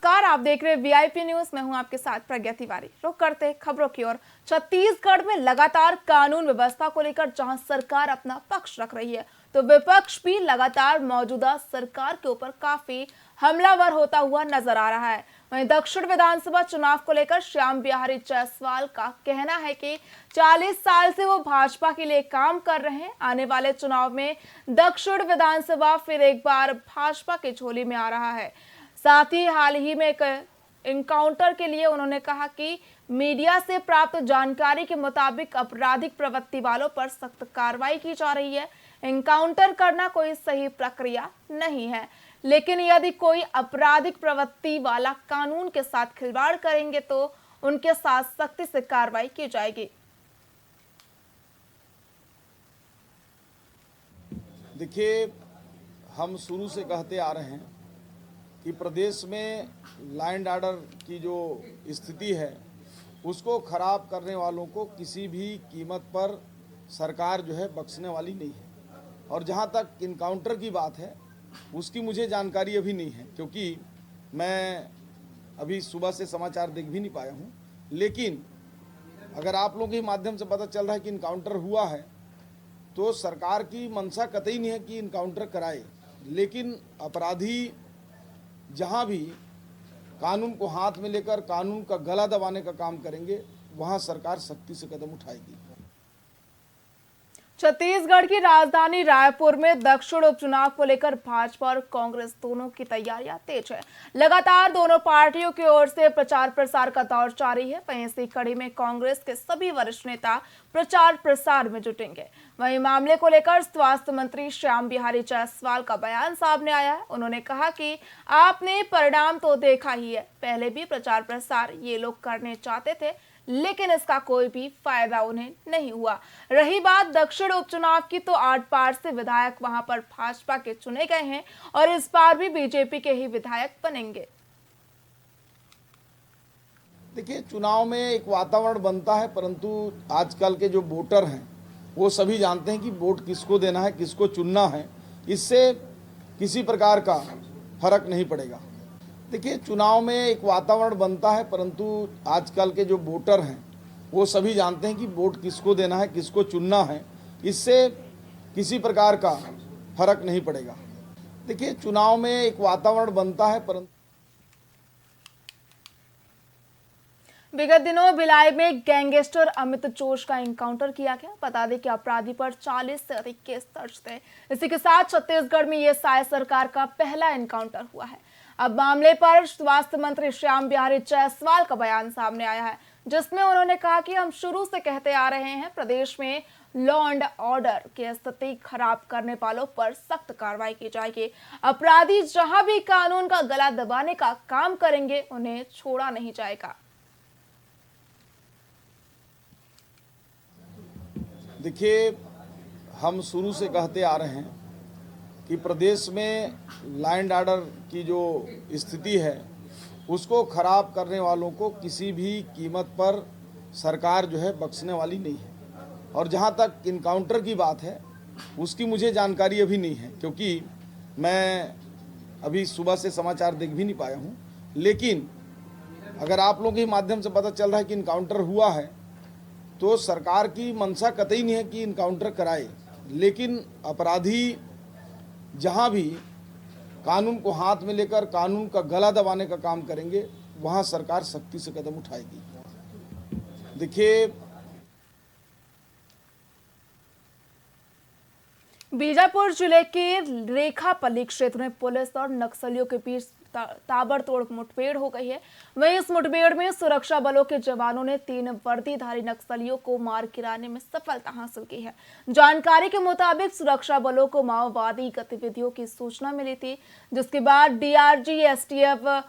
नमस्कार, आप देख रहे हैं वीआईपी न्यूज। मैं हूं आपके साथ प्रज्ञा तिवारी। रुक करते हैं खबरों की ओर। छत्तीसगढ़ में लगातार कानून व्यवस्था को लेकर जहां सरकार अपना पक्ष रख रही है, तो विपक्ष भी लगातार मौजूदा सरकार के ऊपर काफी हमलावर होता हुआ नजर आ रहा है। वहीं दक्षिण विधानसभा चुनाव को लेकर श्याम बिहारी जायसवाल का कहना है कि 40 साल से वो भाजपा के लिए काम कर रहे हैं। आने वाले चुनाव में दक्षिण विधानसभा फिर एक बार भाजपा की झोली में आ रहा है। साथ ही हाल ही में एक एनकाउंटर के लिए उन्होंने कहा कि मीडिया से प्राप्त जानकारी के मुताबिक आपराधिक प्रवृत्ति वालों पर सख्त कार्रवाई की जा रही है। एनकाउंटर करना कोई सही प्रक्रिया नहीं है, लेकिन यदि कोई आपराधिक प्रवृत्ति वाला कानून के साथ खिलवाड़ करेंगे तो उनके साथ सख्ती से कार्रवाई की जाएगी। देखिए, हम शुरू से कहते आ रहे हैं कि प्रदेश में लॉ एंड ऑर्डर की जो स्थिति है उसको खराब करने वालों को किसी भी कीमत पर सरकार जो है बख्शने वाली नहीं है। और जहाँ तक इनकाउंटर की बात है उसकी मुझे जानकारी अभी नहीं है, क्योंकि मैं अभी सुबह से समाचार देख भी नहीं पाया हूँ। लेकिन अगर आप लोगों के माध्यम से पता चल रहा है कि इनकाउंटर हुआ है तो सरकार की मंशा कतई नहीं है कि इनकाउंटर कराए, लेकिन अपराधी जहाँ भी कानून को हाथ में लेकर कानून का गला दबाने का काम करेंगे वहाँ सरकार सख्ती से कदम उठाएगी। छत्तीसगढ़ की राजधानी रायपुर में दक्षिण उपचुनाव को लेकर भाजपा और कांग्रेस दोनों की तैयारियां तेज है। लगातार दोनों पार्टियों की ओर से प्रचार प्रसार का दौर जारी है। वहीं इसी कड़ी में कांग्रेस के सभी वरिष्ठ नेता प्रचार प्रसार में जुटेंगे। वहीं मामले को लेकर स्वास्थ्य मंत्री श्याम बिहारी जायसवाल का बयान सामने आया है। उन्होंने कहा कि आपने परिणाम तो देखा ही है, पहले भी प्रचार प्रसार ये लोग करने चाहते थे, लेकिन इसका कोई भी फायदा उन्हें नहीं हुआ। रही बात दक्षिण उपचुनाव की, तो 8 बार से विधायक वहां पर भाजपा के चुने गए हैं और इस बार भी बीजेपी के ही विधायक बनेंगे। देखिए, चुनाव में एक वातावरण बनता है, परंतु आजकल के जो वोटर हैं वो सभी जानते हैं कि वोट किसको देना है, किसको चुनना है। इससे किसी प्रकार का फर्क नहीं पड़ेगा। देखिए, चुनाव में एक वातावरण बनता है, परंतु आजकल के जो वोटर हैं वो सभी जानते हैं कि वोट किसको देना है, किसको चुनना है। इससे किसी प्रकार का फर्क नहीं पड़ेगा। देखिए, चुनाव में एक वातावरण बनता है, परंतु विगत दिनों भिलाई में गैंगस्टर अमित जोश का एनकाउंटर किया गया। बता दें कि अपराधी पर 40 से अधिक केस दर्ज थे। इसी के साथ छत्तीसगढ़ में यह साय सरकार का पहला एनकाउंटर हुआ है। अब मामले पर स्वास्थ्य मंत्री श्याम बिहारी जायसवाल का बयान सामने आया है, जिसमें उन्होंने कहा कि हम शुरू से कहते आ रहे हैं, प्रदेश में लॉ एंड ऑर्डर की स्थिति खराब करने वालों पर सख्त कार्रवाई की जाएगी। अपराधी जहां भी कानून का गला दबाने का काम करेंगे उन्हें छोड़ा नहीं जाएगा। देखिए, हम शुरू से कहते आ रहे हैं कि प्रदेश में लॉ एंड ऑर्डर की जो स्थिति है उसको खराब करने वालों को किसी भी कीमत पर सरकार जो है बख्शने वाली नहीं है। और जहाँ तक इनकाउंटर की बात है उसकी मुझे जानकारी अभी नहीं है, क्योंकि मैं अभी सुबह से समाचार देख भी नहीं पाया हूँ। लेकिन अगर आप लोगों के माध्यम से पता चल रहा है कि इनकाउंटर हुआ है तो सरकार की मंशा कतई नहीं है कि इनकाउंटर कराए, लेकिन अपराधी जहाँ भी कानून को हाथ में लेकर कानून का गला दबाने का काम करेंगे वहाँ सरकार सख्ती से कदम उठाएगी। देखिए, बीजापुर जिले के रेखापल्ली क्षेत्र में पुलिस और नक्सलियों के बीच ताबड़तोड़ मुठभेड़ हो गई है। वहीं इस मुठभेड़ में सुरक्षा बलों के जवानों ने 3 वर्दीधारी नक्सलियों को मार गिराने में सफलता हासिल की है। जानकारी के मुताबिक सुरक्षा बलों को माओवादी गतिविधियों की सूचना मिली थी, जिसके बाद डीआरजी, एसटीएफ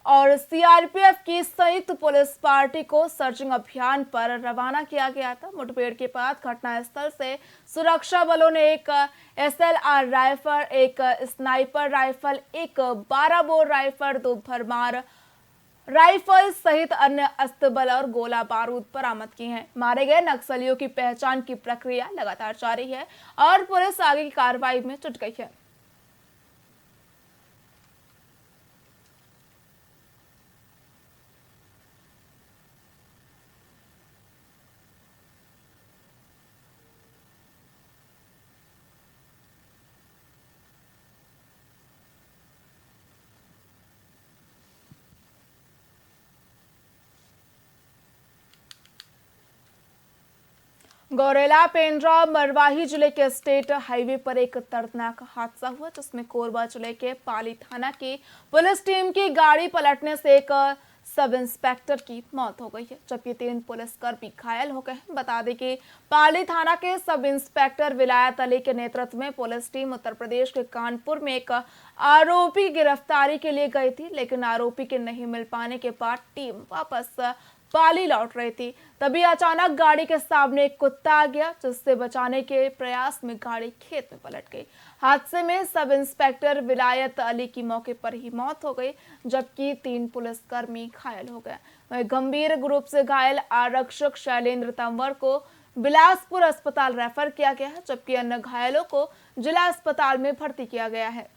और सीआरपीएफ की संयुक्त पुलिस पार्टी को सर्चिंग अभियान पर रवाना किया गया था। मुठभेड़ के बाद घटनास्थल से सुरक्षा बलों ने एक एसएलआर राइफल, एक स्नाइपर राइफल, एक 12 बोर राइफल, 2 भरमार राइफल सहित अन्य अस्त्र और गोला बारूद बरामद किए हैं। मारे गए नक्सलियों की पहचान की प्रक्रिया लगातार जारी है और पुलिस आगे की कार्रवाई में जुट गई है। गौरेला पेंड्रा मरवाही जिले के स्टेट हाईवे पर एक दर्दनाक हादसा हुआ जिसमें कोरबा जिले के पाली थाना की पुलिस टीम की गाड़ी पलटने से एक सब इंस्पेक्टर की मौत हो गई है जबकि 3 पुलिसकर्मी घायल हो गए हैं। बता दें कि पाली थाना के सब इंस्पेक्टर विलायत अली के नेतृत्व में पुलिस टीम उत्तर प्रदेश के कानपुर में एक आरोपी गिरफ्तारी के लिए गई थी, लेकिन आरोपी के नहीं मिल पाने के बाद टीम वापस पाली लौट रही थी। तभी अचानक गाड़ी के सामने एक कुत्ता आ गया जिससे बचाने के प्रयास में गाड़ी खेत में पलट गई। हादसे में सब इंस्पेक्टर विलायत अली की मौके पर ही मौत हो गई जबकि 3 पुलिसकर्मी घायल हो गए। वहीं गंभीर रूप से घायल आरक्षक शैलेंद्र तंवर को बिलासपुर अस्पताल रेफर किया गया है जबकि अन्य घायलों को जिला अस्पताल में भर्ती किया गया है।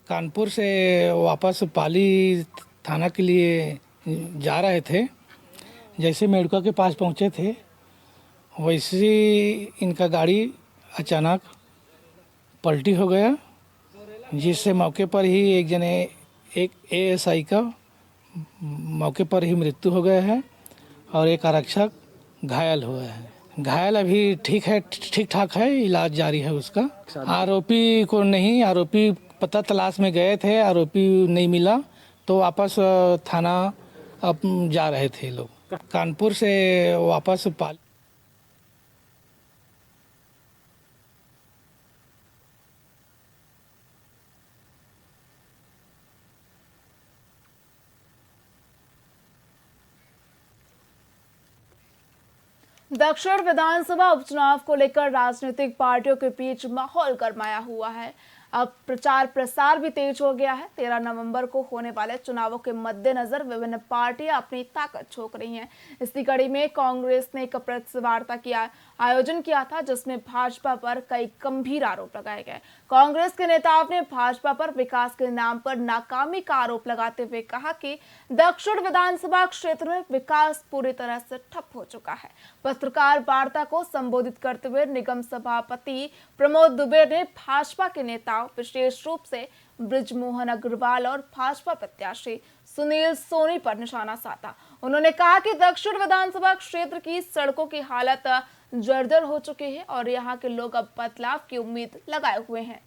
कानपुर से वापस पाली थाना के लिए जा रहे थे। जैसे मेडका के पास पहुंचे थे वैसे इनका गाड़ी अचानक पलटी हो गया जिससे मौके पर ही एक एएसआई का मौके पर ही मृत्यु हो गया है और एक आरक्षक घायल हुआ है। घायल अभी ठीक ठाक है, इलाज जारी है उसका। आरोपी को नहीं, आरोपी पता तलाश में गए थे, आरोपी नहीं मिला तो वापस थाना अब जा रहे थे लोग। कानपुर से वापस पाली। दक्षिण विधानसभा उपचुनाव को लेकर राजनीतिक पार्टियों के बीच माहौल गरमाया हुआ है। अब प्रचार प्रसार भी तेज हो गया है। 13 नवंबर को होने वाले चुनावों के मद्देनजर विभिन्न पार्टियां अपनी ताकत झोंक रही हैं। इसी कड़ी में कांग्रेस ने एक प्रेस वार्ता की आयोजन किया था जिसमें भाजपा पर कई गंभीर आरोप लगाए गए। कांग्रेस के नेताओं ने भाजपा पर विकास के नाम पर नाकामी का आरोप लगाते हुए कहा कि दक्षिण विधानसभा क्षेत्र में विकास पूरी तरह से ठप हो चुका है। पत्रकार वार्ता को संबोधित करते हुए निगम सभापति प्रमोद दुबे ने भाजपा के नेताओं विशेष रूप से ब्रिजमोहन अग्रवाल और भाजपा प्रत्याशी सुनील सोनी पर निशाना साधा। उन्होंने कहा कि दक्षिण विधानसभा क्षेत्र की सड़कों की हालत जर्जर हो चुकी है और यहां के लोग अब बदलाव की उम्मीद लगाए हुए हैं।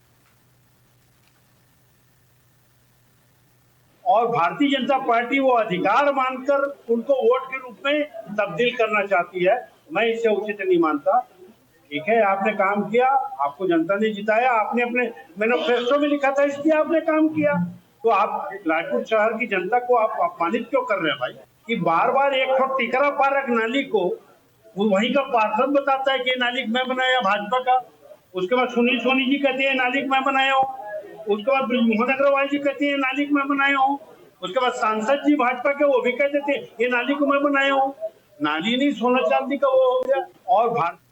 और भारतीय जनता पार्टी वो अधिकार मानकर उनको वोट के रूप में तब्दील करना चाहती है। मैं इसे उचित नहीं मानता। ठीक है, आपने काम किया, आपको जनता ने जिताया, आपने अपने मैनिफेस्टो में लिखा था इसलिए आपने काम किया, तो आप रायपुर शहर की जनता को आप अपमानित क्यों कर रहे हैं भाई? कि बार बार एक टिकरा पार्क नाली को वहीं का पार्षद बताता है कि नाली मैं बनाया भाजपा का। उसके बाद सुनील सोनी जी कहते हैं नाली मैं बनाया हूँ। उसके बाद ब्रिजमोहन अग्रवाल जी कहते हैं नाली मैं बनाया हूँ। उसके बाद सांसद जी भाजपा के वो भी कहते थे ये नाली को मैं बनाया हूँ। नाली नहीं, सोना चांदी का वो हो गया। और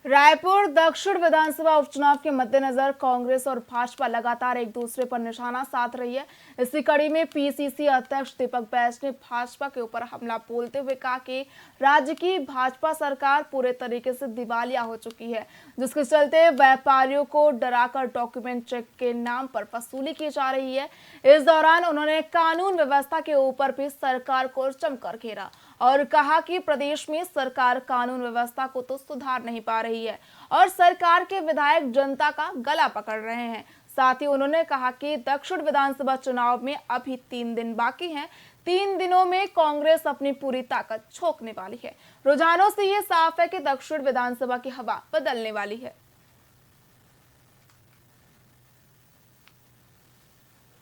रायपुर दक्षिण विधानसभा उपचुनाव के मद्देनजर कांग्रेस और भाजपा लगातार एक दूसरे पर निशाना साध रही है। इसी कड़ी में पीसीसी अध्यक्ष दीपक बैज ने भाजपा के ऊपर हमला बोलते हुए कहा कि राज्य की भाजपा सरकार पूरे तरीके से दिवालिया हो चुकी है, जिसके चलते व्यापारियों को डराकर डॉक्यूमेंट चेक के नाम पर वसूली की जा रही है। इस दौरान उन्होंने कानून व्यवस्था के ऊपर भी सरकार को जमकर घेरा और कहा कि प्रदेश में सरकार कानून व्यवस्था को तो सुधार नहीं पा रही है और सरकार के विधायक जनता का गला पकड़ रहे हैं। साथ ही उन्होंने कहा कि दक्षिण विधानसभा चुनाव में अभी 3 दिन बाकी हैं। 3 दिनों में कांग्रेस अपनी पूरी ताकत झोंकने वाली है। रुझानों से ये साफ है कि दक्षिण विधानसभा की हवा बदलने वाली है।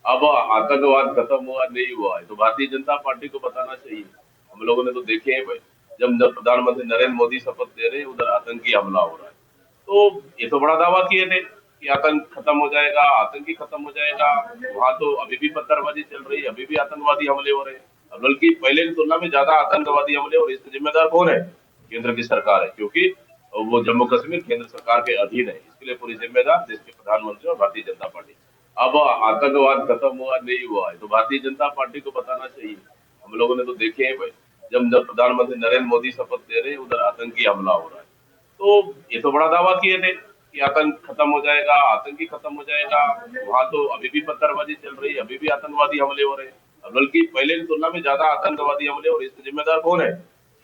अब आतंकवाद खत्म हुआ नहीं हुआ है तो भारतीय जनता पार्टी को बताना चाहिए। हम लोगों ने तो देखे हैं भाई, जब प्रधानमंत्री नरेंद्र मोदी शपथ ले रहे हैं उधर आतंकी हमला हो रहा है। तो ये तो बड़ा दावा किए थे कि आतंक खत्म हो जाएगा, आतंकी खत्म हो जाएगा। वहां तो अभी भी पत्थरबाजी चल रही है, अभी भी आतंकवादी हमले हो रहे हैं। बल्कि पहले की तुलना में ज्यादा आतंकवादी हमले, और इसके जिम्मेदार कौन है? केंद्र की सरकार है, क्योंकि वो जम्मू कश्मीर केंद्र सरकार के अधीन है। इसके लिए पूरी जिम्मेदार देश के प्रधानमंत्री और भारतीय जनता पार्टी। अब आतंकवाद खत्म हुआ नहीं हुआ है तो भारतीय जनता पार्टी को बताना चाहिए। हम लोगों ने तो देखे हैं भाई, जब प्रधानमंत्री नरेंद्र मोदी शपथ ले रहे हैं, उधर आतंकी हमला हो रहा है। तो ये तो बड़ा दावा किए थे कि आतंक खत्म हो जाएगा, आतंकी खत्म हो जाएगा। वहां तो अभी भी पत्थरबाजी चल रही है, अभी भी आतंकवादी हमले हो रहे हैं, बल्कि पहले की तुलना में ज्यादा आतंकवादी हमले, और इसके जिम्मेदार कौन है?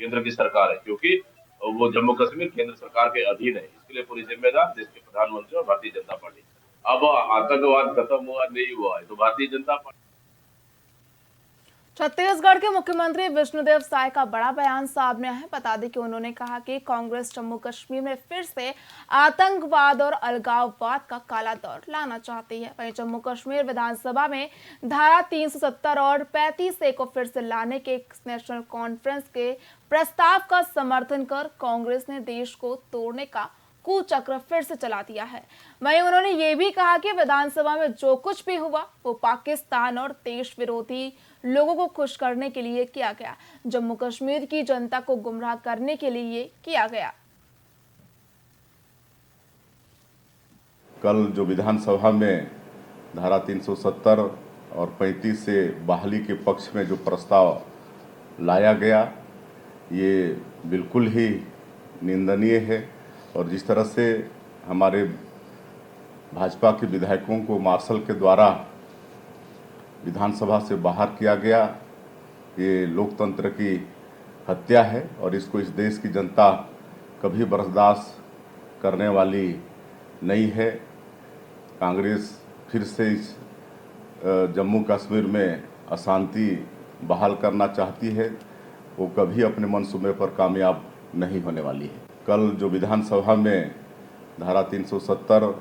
केंद्र की सरकार है, क्योंकि वो जम्मू कश्मीर केंद्र सरकार के अधीन है। इसके लिए पूरी जिम्मेदार देश के प्रधानमंत्री और भारतीय जनता पार्टी। अब आतंकवाद खत्म हुआ नहीं हुआ है तो भारतीय जनता पार्टी। छत्तीसगढ़ के मुख्यमंत्री विष्णुदेव साय का बड़ा बयान सामने आया है। बता दें कि उन्होंने कहा कि कांग्रेस जम्मू कश्मीर में फिर से आतंकवाद और अलगाववाद का काला दौर लाना चाहती है। वहीं जम्मू कश्मीर विधानसभा में धारा 370 और 35A को फिर से लाने के नेशनल कॉन्फ्रेंस के प्रस्ताव का समर्थन कर कांग्रेस ने देश को तोड़ने का कुचक्र फिर से चला दिया है। वहीं उन्होंने ये भी कहा कि विधानसभा में जो कुछ भी हुआ वो पाकिस्तान और देश विरोधी लोगों को खुश करने के लिए किया गया, जम्मू कश्मीर की जनता को गुमराह करने के लिए किया गया। कल जो विधानसभा में धारा 370 और 35 से बहाली के पक्ष में जो प्रस्ताव लाया गया, ये बिल्कुल ही निंदनीय है। और जिस तरह से हमारे भाजपा के विधायकों को मार्शल के द्वारा विधानसभा से बाहर किया गया, ये लोकतंत्र की हत्या है और इसको इस देश की जनता कभी बर्दाश्त करने वाली नहीं है। कांग्रेस फिर से इस जम्मू कश्मीर में अशांति बहाल करना चाहती है, वो कभी अपने मंसूबे पर कामयाब नहीं होने वाली है। कल जो विधानसभा में धारा 370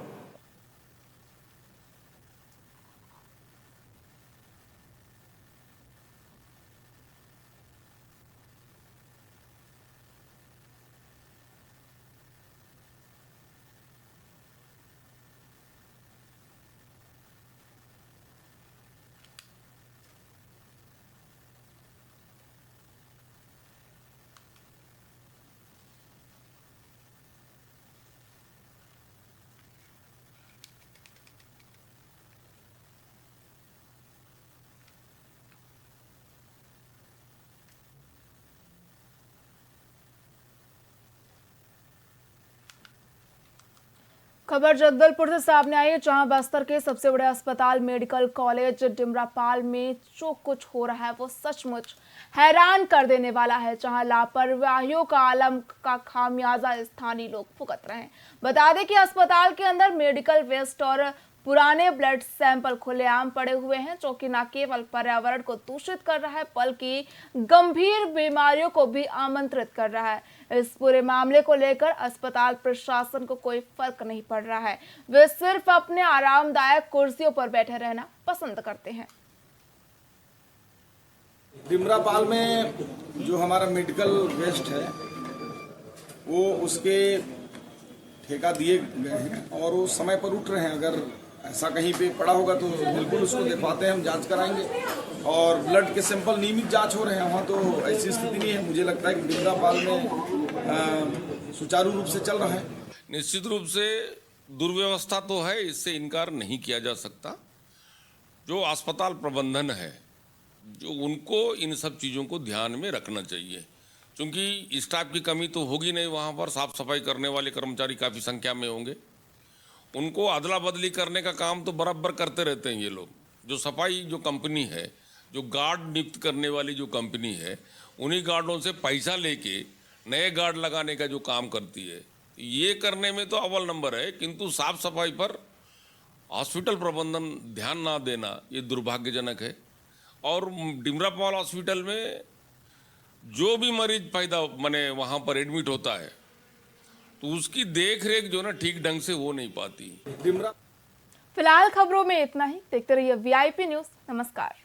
खबर जगदलपुर से सामने आई है, जहां बस्तर के सबसे बड़े अस्पताल मेडिकल कॉलेज डिमरापाल में जो कुछ हो रहा है वो सचमुच हैरान कर देने वाला है। जहां लापरवाहियों का आलम का खामियाजा स्थानीय लोग भुगत रहे हैं। बता दें कि अस्पताल के अंदर मेडिकल वेस्ट और पुराने ब्लड सैंपल खुलेआम पड़े हुए हैं, जो कि न केवल पर्यावरण को दूषित कर रहा है बल्कि गंभीर बीमारियों को भी आमंत्रित कर रहा है। इस पूरे मामले को लेकर अस्पताल प्रशासन को कोई फर्क नहीं पड़ रहा है। वे सिर्फ अपने आरामदायक कुर्सियों पर बैठे रहना पसंद करते हैं। डिमरापाल में जो हमारा मेडिकल वेस्ट है वो उसके ठेका दिए गए हैं और वो समय पर उठ रहे हैं। अगर ऐसा कहीं पे पड़ा होगा तो बिल्कुल उसको दिखवाते हैं, हम जांच कराएंगे। और ब्लड के सैंपल नियमित जांच हो रहे हैं वहाँ, तो ऐसी स्थिति नहीं है। मुझे लगता है कि डिमरापाल में सुचारू रूप से चल रहा है। निश्चित रूप से दुर्व्यवस्था तो है, इससे इनकार नहीं किया जा सकता। जो अस्पताल प्रबंधन है, जो उनको इन सब चीज़ों को ध्यान में रखना चाहिए, क्योंकि स्टाफ की कमी तो होगी नहीं। वहाँ पर साफ सफाई करने वाले कर्मचारी काफ़ी संख्या में होंगे। उनको अदला बदली करने का काम तो बराबर करते रहते हैं ये लोग। जो सफाई जो कंपनी है, जो गार्ड नियुक्त करने वाली जो कंपनी है, उन्हीं गार्डों से पैसा लेके नए गार्ड लगाने का जो काम करती है, ये करने में तो अव्वल नंबर है। किंतु साफ सफाई पर हॉस्पिटल प्रबंधन ध्यान ना देना ये दुर्भाग्यजनक है। और डिमरापाल हॉस्पिटल में जो भी मरीज पैदा माने वहाँ पर एडमिट होता है तो उसकी देख रेख जो ना ठीक ढंग से हो नहीं पाती। फिलहाल खबरों में इतना ही। देखते रहिए VIP न्यूज़। नमस्कार।